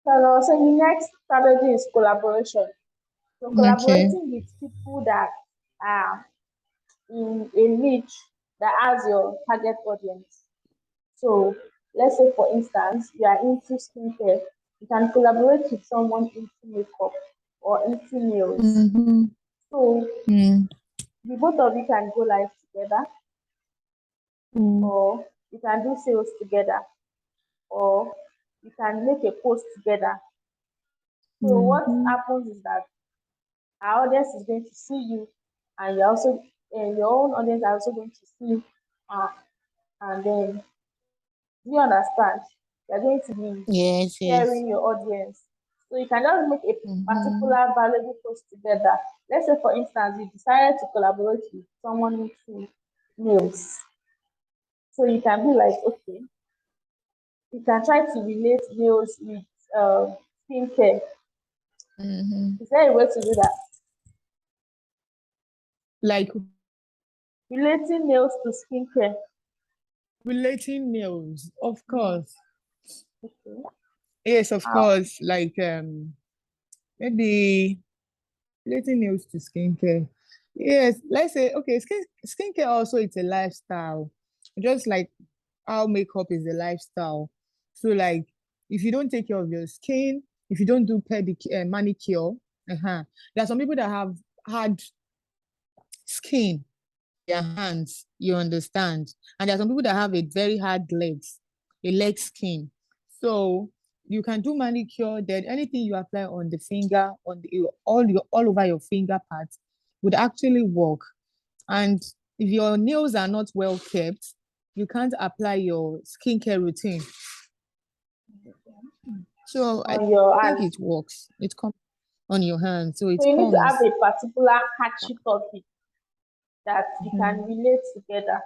So the next strategy is collaboration. So Okay. collaborating with people that are in a niche that has your target audience. So let's say for instance, you are into skincare, you can collaborate with someone into makeup or into nails. Mm-hmm. So Mm. the both of you can go live together, Mm. or you can do sales together, or you can make a post together. So what Mm-hmm. happens is that our audience is going to see you, and you're also and your own audience are also going to see, uh, and then do you understand? You're going to be Yes, yes. sharing your audience. So you can just make a Mm-hmm. particular valuable post together. Let's say, for instance, you decided to collaborate with someone into nails. So you can be like, okay, you can try to relate nails with skincare. Mm-hmm. Is there a way to do that? Like Relating nails to skincare. relating nails, of Mm, course. okay. Yes, of How? course. Like maybe relating nails to skincare. Yes, let's say okay, skincare also it's a lifestyle. Just like how makeup is a lifestyle. So like if you don't take care of your skin, if you don't do manicure, there are some people that have hard skin on their hands, you understand? And there are some people that have a very hard legs, a leg skin. So you can do manicure, then anything you apply on the finger, on the all over your finger parts would actually work. And if your nails are not well kept, you can't apply your skincare routine. So I On your think hand. it works. It comes on your hand, so So it you need to have comes. a particular catchy topic that you can Mhm. relate together,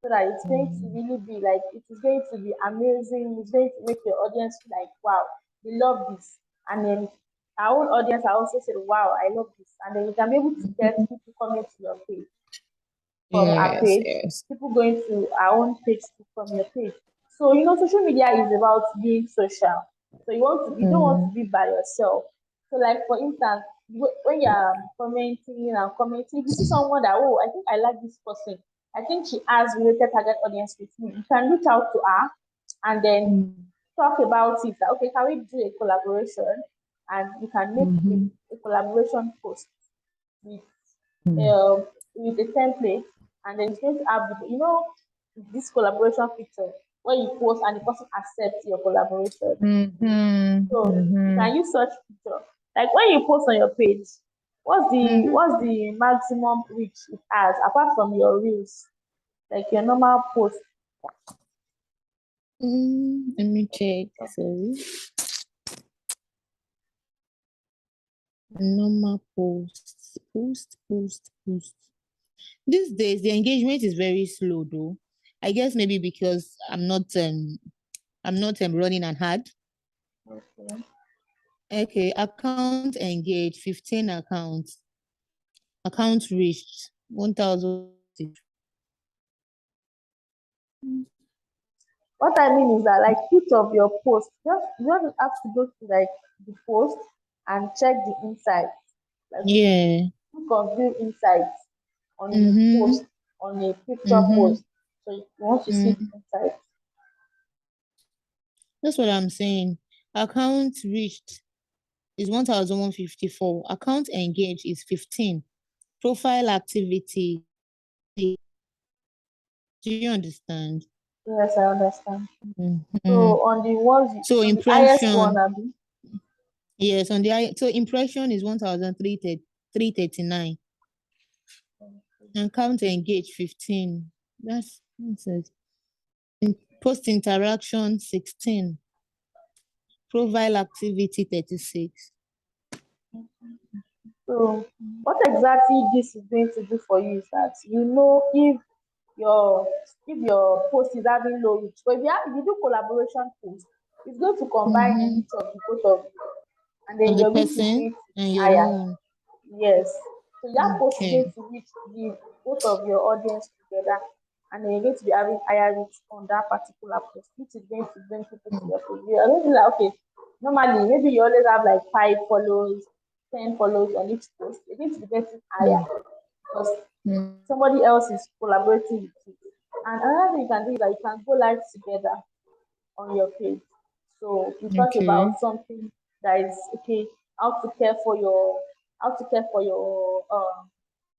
so that it's going to Mhm. really be like it is going to be amazing. It's going to make your audience feel like wow, they love this. And then our own audience are also saying, wow, I love this. And then you can be able to get people coming to your page from our Yes, page, yes. people going to our own page from your page. So social media is about being social. So you don't want to Mm. be by yourself. So like for instance, when you're commenting and commenting, if you see someone that I think I like this person, I think she has related target audience with me. You can reach out to her and then Mm. talk about it. That, okay, can we do a collaboration? And you can make Mhm. a collaboration post with Mm. um, with a template, and then it's going to have this collaboration feature where you post and the person accepts your collaboration. Mhm. So you Mhm. can use such feature. Like when you post on your page, Mhm. what's the maximum reach it has apart from your reels, like your normal post? Let me check. Sorry. Normal post. Post. These days the engagement is very slow though. I guess maybe because I'm not running an ad. Okay. Okay, account engaged, 15 accounts. Accounts reached 1,000. What I mean is that like each of your posts, just you just have to go to like the post and check the insights. Like Yeah. click on view insights on the Mm-hmm. post, on a picture Mm-hmm. post. So you want to see the Mm. insights. That's what I'm saying. Account reached is 1,154. Account engaged is 15. Profile activity. Do you understand? Yes, I understand. Mm-hmm. So So on the highest one, impression, Abi. yes, so impression is 1,339. And count engage 15. That's it. Post interaction 16. Profile activity 36. So what exactly this is going to do for you is that your if your post is having low reach. But if you do collaboration post, it's going to combine the Mm-hmm. reach of the both of you, and Of then the your reach is person going to be and your higher. own. Yes. So that post is Okay. going to reach the both of your audience together, and then you're going to be having higher reach on that particular post, which is going to bring people to your page. You're going to be like, okay, normally maybe you always have like 5 follows, 10 follows on each post. It needs to be getting higher because Mm. somebody else is collaborating with you. And another thing you can do is that you can go live together on your page. So we talk Okay. about something that is okay, how to care for your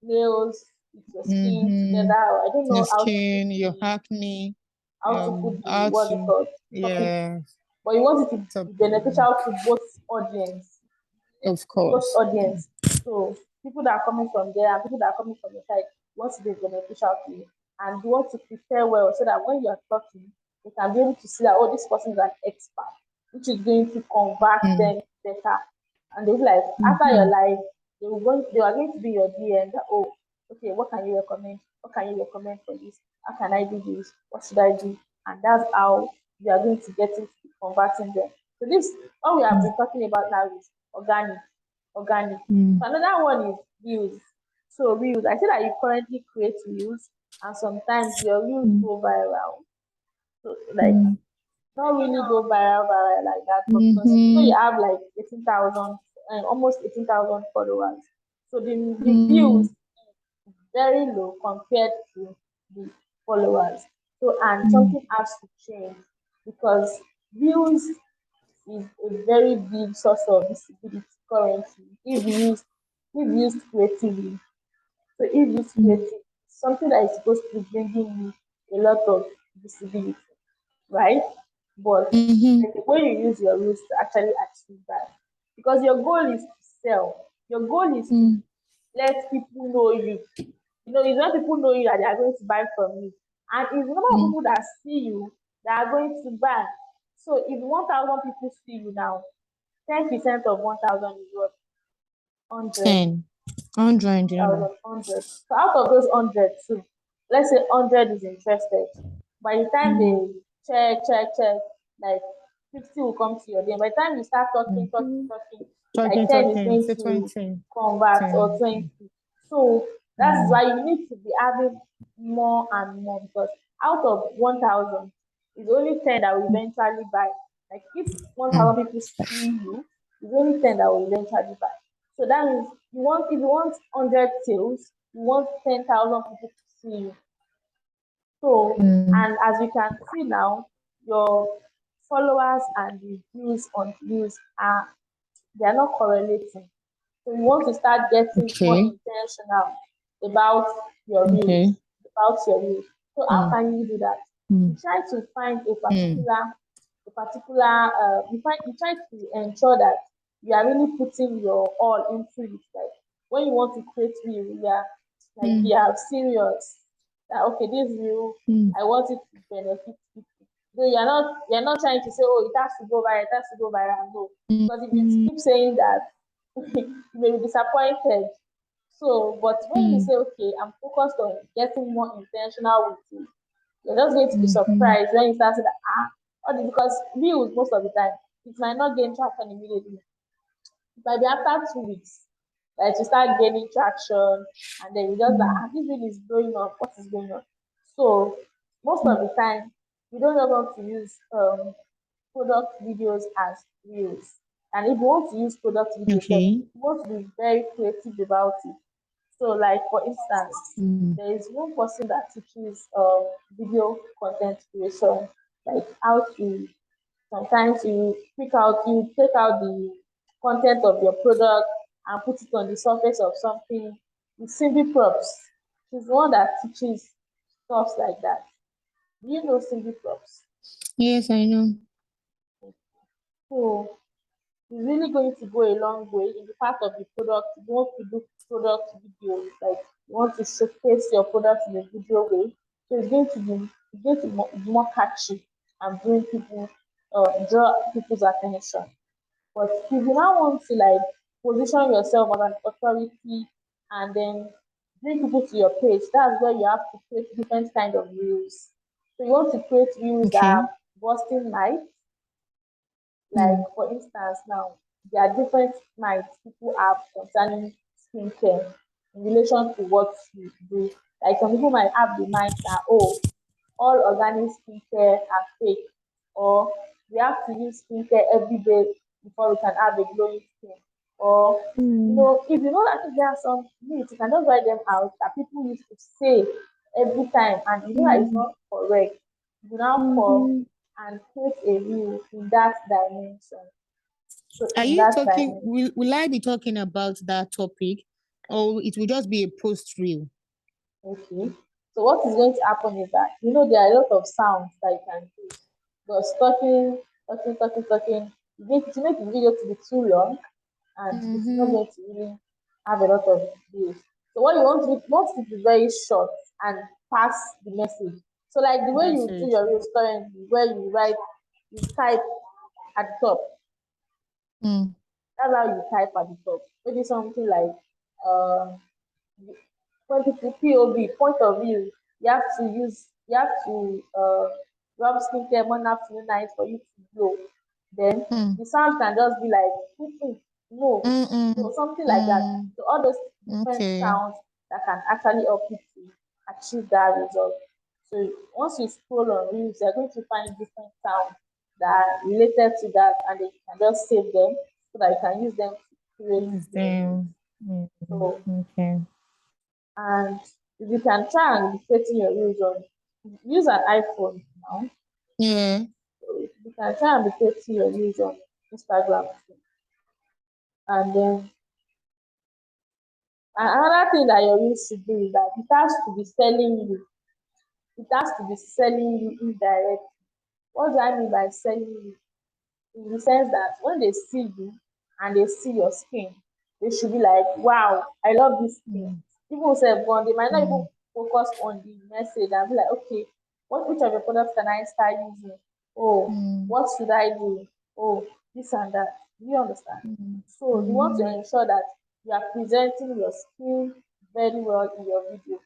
nails with your skin Mm-hmm. together. Or I don't Your know skin, your acne, how to put the how what's it to, called topic, yeah, but you want it to be supplement. beneficial to both audience, Of both course. audience. So people that are coming from there and people that are coming from the side want to be beneficial to you. And you want to prepare well so that when you are talking, you can be able to see that oh this person is an expert, which is going to convert Mm. them better. And they'll be like after your Mm-hmm. life, they are going to be your DM that oh okay, what can you recommend? What can you recommend for this? How can I do this? What should I do? And that's how you are going to get into converting them. So this all we have been talking about now is organic, organic. Mm. So another one is reels. So reels, I see that you currently create reels, and sometimes your reels Mm. go viral. So like Mm. not really go viral like that, but because you Mm-hmm. have like 18,000, almost 18,000 followers. So the Mm. views very low compared to the followers. So and Mm. something has to change because views is a very big source of visibility currently if used creatively. So if used Mm. creatively, something that is supposed to be bringing you a lot of visibility, right? But Mm-hmm. the way you use your reels to actually achieve that, because your goal is to sell. Your goal is to Mm. let people know you. You know, it's when people know you that they are going to buy from you. And it's the number of Mm. people that see you that are going to buy. So if 1,000 people see you now, 10% of 1,000 is what? 100. 10. 100, you know. 1,100. So out of those 100 too, let's say 100 is interested. By the time they Mm. check, like 50 will come to your DM. By the time you start Mm-hmm. talking, like Talking, 10 is talking. going Say to 20. convert or 10. 20. So that is Mm. why you need to be having more and more because out of 1,000, it's only 10 that will eventually buy. Like if Mm. 1,000 people see you, it's only 10 that will eventually buy. So that means if you want 100 sales, you want 10,000 people to see you. So Mm. and as you can see now, your followers and the views on views are they are not correlating. So you want to start getting more Okay. intentional about your Okay. views, about your views. So how Mm. can you do that? Mm. You try to find Mm. you try to ensure that you are really putting your all into it. Like when you want to create reel, Mm. you are serious. That okay, this reel, Mm. I want it to benefit people. So you're not trying to say, oh, it has to go viral, it has to go viral. No, because if you Mm. keep saying that, you may be disappointed. So, but when you Mm. say, okay, I'm focused on getting more intentional with it, you're just going to be Mm. surprised when you start saying that, because views most of the time, it might not gain traction immediately. It might be after 2 weeks that you start gaining traction, and then you just like, Mm. this really is going on. What is going on? So, most of Mm. the time, we don't know how to use product videos as reels. And if you want to use product videos, then Okay. you want to be very creative about it. So, like for instance, Mm. there is one person that teaches video content creation, like how to sometimes you take out the content of your product and put it on the surface of something. It's Cindy Props. She's the one that teaches stuff like that. Do you know Cindy Props? Yes, I know. So it's really going to go a long way in the part of the product. You want to do product videos, like you want to showcase your product in a video way. So it's going to be more catchy and draw people's attention. But if you now want to like position yourself as an authority and then bring people to your page, that's where you have to create different kind of reels. So you want to create reels that Okay. are busting light, like Mm. for instance now, there are different myths people have concerning skincare in relation to what you do. Like some people might have the mind that oh, all organic skincare are fake, or we have to use skincare every day before we can have a glowing skin. Or Mm. if you know that there are some myths, you can just write them out that people used to say every time, and you know that it's Mm. not correct. You now come Mhm. and create a reel in that dimension. So Are in you that talking, dimension. will I be talking about that topic, or it will just be a post reel? Okay. So what is going to happen is that there are a lot of sounds that you can do. Just talking, talking, talking, talking. To make the video to be too long, and it's not Mm-hmm. going to really have a lot of views. So what you want it to be very short and pass the message. So like the way you do Message. your reels currently, where you type at the top. Mm. That's how you type at the top. Maybe something like uh, when people POV point of view, you have to rub skincare morning, afternoon, night for you to glow. Then Mm. the sound can just be like "Mm-mm, no, Mm-mm. no, something like that. Mm. So all those different Okay. sounds that can actually help you to achieve that result. So once you scroll on reels, you're going to find different sounds that are related to that, and then you can just save them so that you can use them to create Use your reels. them. Mm. So Okay. and if you can try and be creating your reels on use an iPhone now. Yeah. So you can try and be creating your reels on Instagram too. And then another thing that your reels should do is that it has to be selling you. It has to be selling you indirectly. What do I mean by selling you? In the sense that when they see you and they see your skin, they should be like, wow, I love this skin. Mm. People say, well, they might not even Mm. focus on the message and be like, okay, which of your products can I start using? Oh, Mm. what should I do? Oh, this and that. Do you understand? Mm. So you want to Mhm. ensure that you are presenting your skin very well in your video.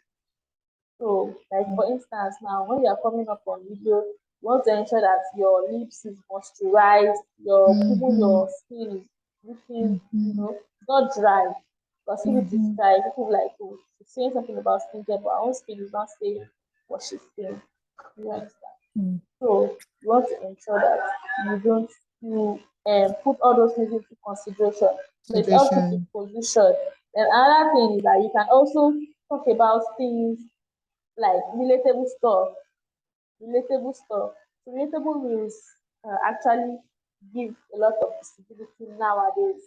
So, like for instance, now when you are coming up on video, you want to ensure that your lips is moisturized, even Mhm. your skin is looking, Mhm. it's not dry. Because if it is Mhm. dry, people be like, oh, she's saying something about skincare, but her own skin is not saying what she's saying. You understand? Mm. So you want to ensure that you don't you put all those things into consideration. So it helps you to Situation. position. Then another thing is that you can also talk about things like relatable stuff. So relatable reels actually give a lot of visibility nowadays.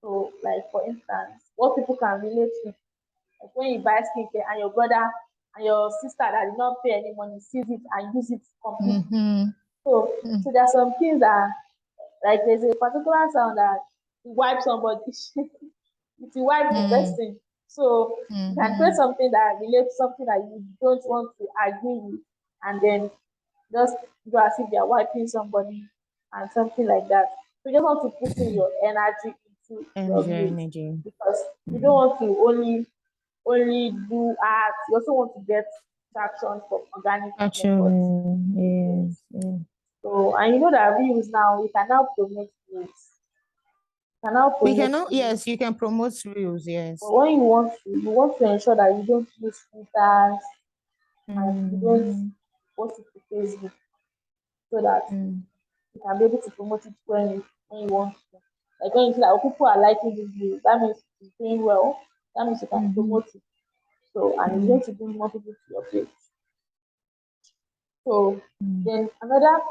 So like for instance, what people can relate with, like when you buy skincare and your brother and your sister that did not pay any money sees it and use it completely. Mhm. So Mm. so there are some things that like there's a particular sound that you wipe somebody if you wipe the Mm. person. So you can create Mhm. something that relates something that you don't want to agree with, and then just do as if you're wiping somebody and something like that. So you just want to put in your energy into your Energy, views energy. because you don't Mm. want to only do art. You also want to get traction from organic efforts. Actually, Yes. yes. Yes. So and you know that views now we can now promote views. Can now We promote cannot, views. yes, you can promote reels, But yes. when you want to ensure that you don't use filters and you don't Mm-hmm. post it to Facebook so that Mm. you can be able to promote it when you want to. Like when you see that people are liking this video, that means it's doing well. That means you can Mm-hmm. promote it. So and it's Mm. going to bring more people to your page. So Mm. then another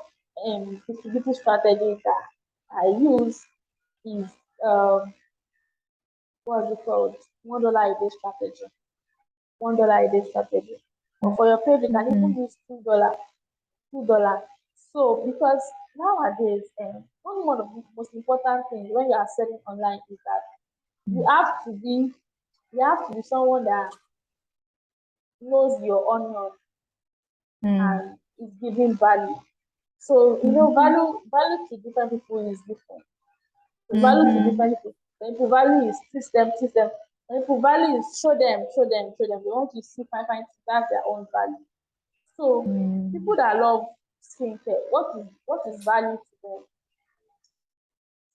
distribution strategy that I use is what's it called? $1 a day strategy. $1 a day strategy. Or for your page, you can Mm. even use $2. So because nowadays, one of the most important things when you are selling online is that you Mm. have to be you have to be someone that knows your onion Mm. and is giving value. So Mhm. value to different people is different. So value to Mhm. different people. Some people value is teach them. Some people value is show them. They want to see find that's their own value. So Mm. people that love skincare, what is value to them?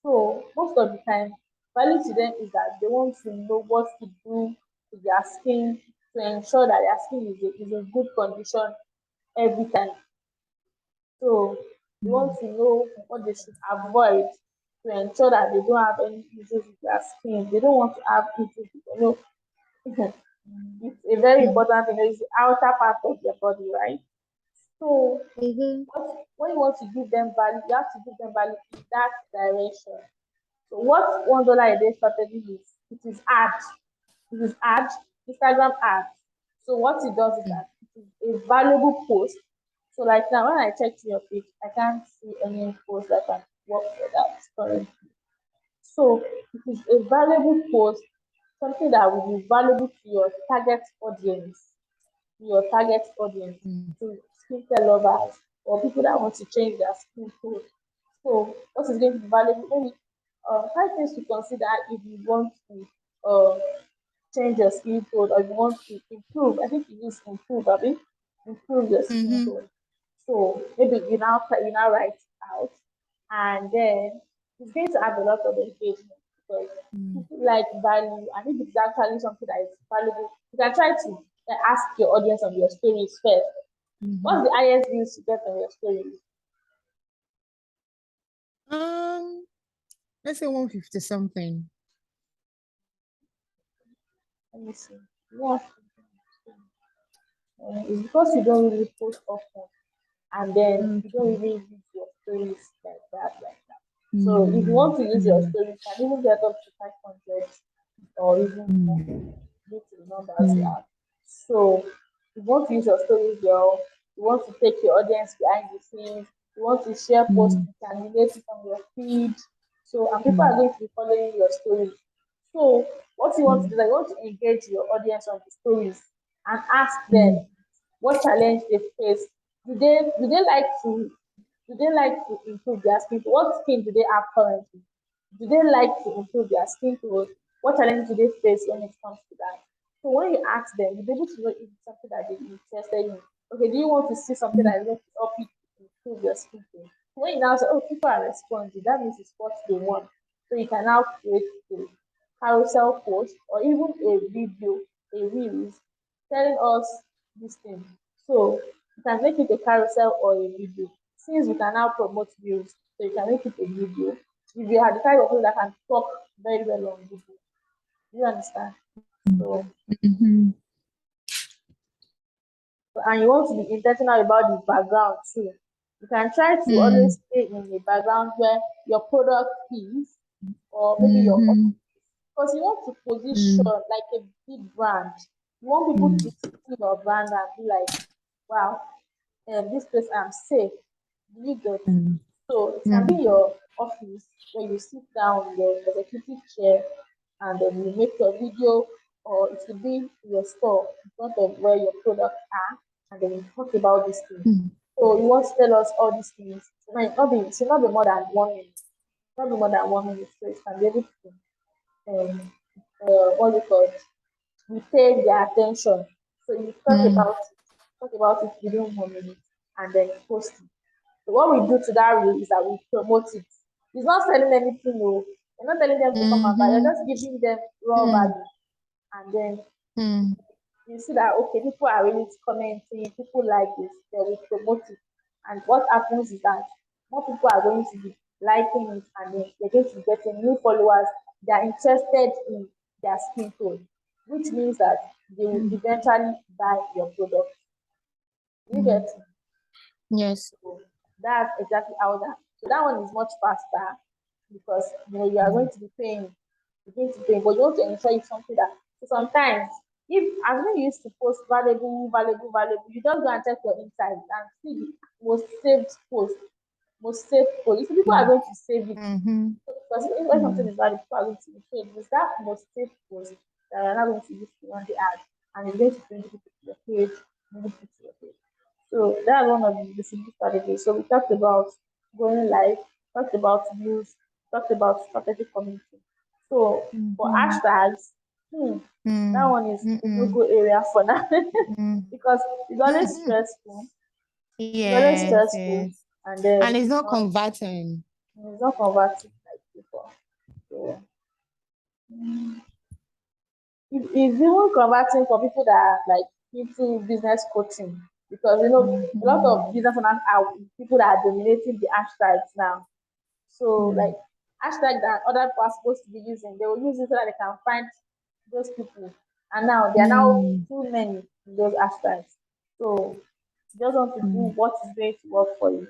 So most of the time, value to them is that they want to know what to do to their skin to ensure that their skin is in good condition every time. So they want Mm. to know what they should avoid to ensure that they don't have any issues with their skin. They don't want to have issues with, it's a very Mm. important thing. It's the outer part of their body, right? So Mm-hmm. when you want to give them value, you have to give them value in that direction. So what $1 a day strategy is, it is ad. It is ad, Instagram ad. So what it does is Mm. that it is a valuable post. So like now when I check your page, I can't see any post that can work for that currently. So it is a valuable post, something that will be valuable to your target audience, Mm. to skincare lovers or people that want to change their skin tone. So what is going to be valuable? Maybe five things to consider if you want to change your skin tone or you want to improve. I think it is improve, I mean, improve your skin Mm-hmm. tone. So maybe you now write it out, and then it's going to have a lot of engagement because Mm. people like value, and if it's actually something that is valuable, you can try to ask your audience on your stories first. Mm-hmm. What's the highest views you get on your stories? Um, let's say 150 something. Let me see. Yeah, it's because you don't really post often, and then you don't Okay. really use your stories like that, like that. So if you Mm. want to use your Mm. stories, you can even get up to 500 or even more Mm. due to the numbers you Mm. have. So you want to use your stories well, you want to take your audience behind the scenes, you want to share posts, Mm. you can relate it on your feed. So and people are Mm. going to be following your stories. So what you want to do Mm. is that you want to engage your audience on the stories and ask them Mm. what challenge they face. Do they like to improve their skin? What skin do they have currently? Do they like to improve their skin tone? What challenges do they face when it comes to that? So when you ask them, you'll be able to know if it's something that they're interested in. Okay, do you want to see something Mm. that is going to help you to improve your skin tone? When you now say, oh, people are responding, that means it's what they want. So you can now create a carousel post or even a video, a reels telling us this thing. So you can make it a carousel or a video. Since you can now promote reels, so you can make it a video. If you are the type of people that can talk very well on video, do you understand? So Mm-hmm. and you want to be intentional about the background too. You can try to Mm. always stay in a background where your product is, or maybe your Mm-hmm. because you want to position Mm. like a big brand. You want people to Mm. see your brand and be like, wow, this place I'm safe. Do you get? Mm. So it can Mm. be your office where you sit down in your executive chair and then you make your video, or it could be your store in front of where your products are, and then you talk about these things. Mm. So you want to tell us all these things. It should not be more than 1 minute. Not be more than 1 minute, so it can be able to what do you call it? Retain their attention. So you Mm. talk about it within 1 minute, and then post it. So what we do to that reel is that we promote it. It's not selling anything, no. You're not telling them to come and buy. You're Mm-hmm. just giving them raw Mm. value, and then Mm. you see that okay, people are really commenting, people like this, then we promote it. And what happens is that more people are going to be liking it, and then they're going to be getting new followers. They are interested in their skin tone, which means that they will Mm. eventually buy your product. You get Mm. it? Yes. So that's exactly how that. So that one is much faster because you are going Mm. to be paying, you're going to pay, but you want to ensure it's something that. So sometimes, if as we used to post valuable, you just go and check your insights and see the most saved post, most saved post. So people are Mm. going to save it Mm-hmm. because when something Mm. is valuable, people are going to be paid. It's that most saved post that you're not going to use to run the ad, and it's going to bring people to your page, bring people to your page. So that's one of the simple strategies. So we talked about going live, talked about views, talked about strategic community. So for Mm-hmm. hashtags, that Mm. one is a Mm-mm. no-go area for now Mm. because it's always Mm-mm. stressful. It's always Yes, stressful, yes. and then And it's it's not not converting. it's not converting like before. So it's even converting for people that are like into business coaching because a lot of Mm-hmm. business owners are people that are dominating the hashtags now. So like Mm. hashtag that other people are supposed to be using. They will use it so that they can find those people. And now there are now Mm. too many in those hashtags. So you just want to do Mm. what is going to work for you.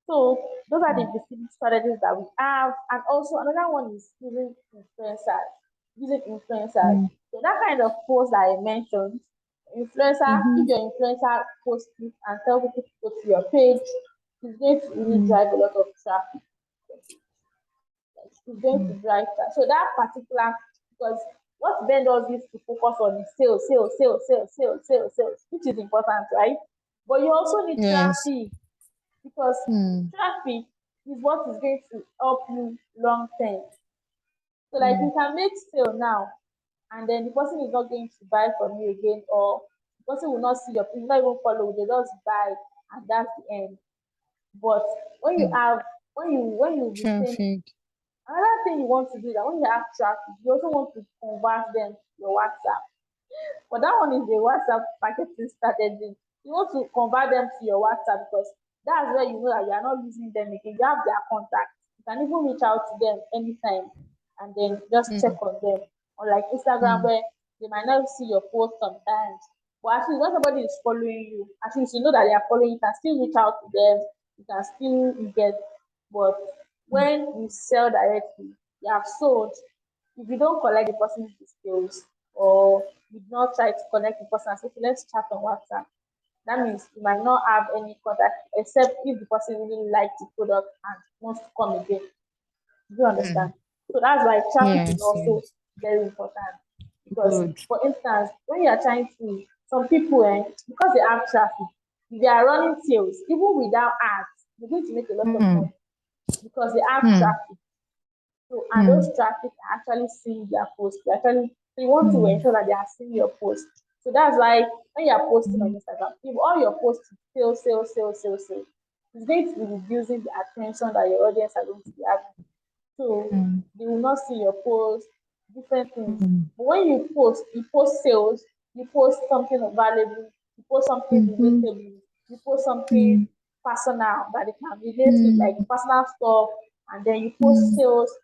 So those are the specific strategies that we have. And also another one is using influencers. Using influencers. Mm. So that kind of post that I mentioned, influencer, if Mhm. your influencer posts it and tell people to go to your page, it's going to really Mm. drive a lot of traffic. It's going to Mm. drive that. So that particular, because what vendors used to focus on is sales, sales, sales, sales, sales, sales, sales, which is important, right? But you also need Yes. traffic, because Mm. traffic is what is going to help you long term. So like you Mm. can make sale now, and then the person is not going to buy from you again, or the person will not see your, will not even follow, they just buy, and that's the end. But when you Mm. have, when you retain, Traffic. another thing you want to do is that when you have traffic, you also want to convert them to your WhatsApp. But that one is the WhatsApp marketing strategy. You want to convert them to your WhatsApp, because that's where you know that you are not losing them again. You have their contact. You can even reach out to them anytime and then just check Mm. on them. Unlike Instagram, Mm. where they might not see your post sometimes. But at least when somebody is following you, at least you know that they are following, you can still reach out to them, you can still get. But when you sell directly, you have sold. If you don't collect the person's details, or you do not try to connect the person and say, okay, let's chat on WhatsApp, that means you might not have any contact except if the person really likes the product and wants to come again. Do you understand? Mm. So that's why traffic is Yes. also Yes. very important. Because, Good. for instance, when you are trying to, some people, because they have traffic, if they are running sales, even without ads, they're going to make a lot of Mm. money because they have Mm. traffic. So, and those Mm. traffic are actually seeing their post. They actually, so you want to Mm. ensure that they are seeing your post. So that's why when you are posting on Mm. Instagram, if all your posts is sales, sales, sales, sales, sales, it's going to be reducing the attention that your audience are going to be having. So Mm. they will not see your post, different things. Mm. But when you post sales, you post something valuable, you post something Mhm. relatable, you post something Mm. personal that they can relate with, like Mm. personal stuff, and then you post Mm. sales.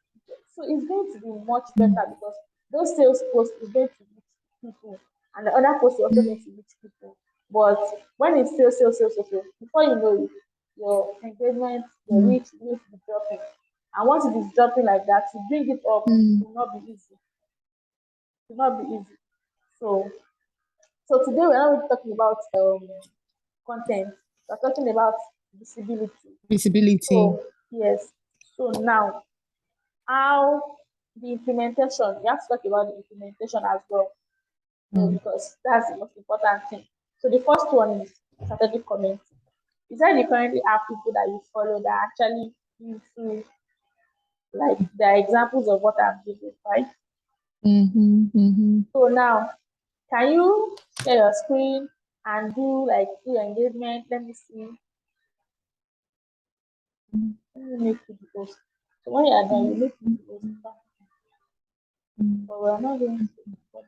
So it's going to be much Mm. better, because those sales posts is going to reach people, and the other posts is also going Mm. to reach people. But when it's sales, sales, sales, sales, sales, before you know it, your engagement, your Mm. reach will be dropping. And once it is dropping like that, to bring it up Mm. will not be easy. It will not be easy. So, so today we're not really talking about content. We're talking about visibility. Visibility. So yes. So now, how the implementation? We have to talk about the implementation as well. No, Mm. because that's the most important thing. So the first one is strategic commenting. Is that you currently have people that you follow that are actually into, like, the examples of what I'm giving, right? Mhm. Mhm. So now, can you share your screen and do your engagement? Let me see. Let me make you the host. So when you are done, you make me the host. Mm. But we're not going to.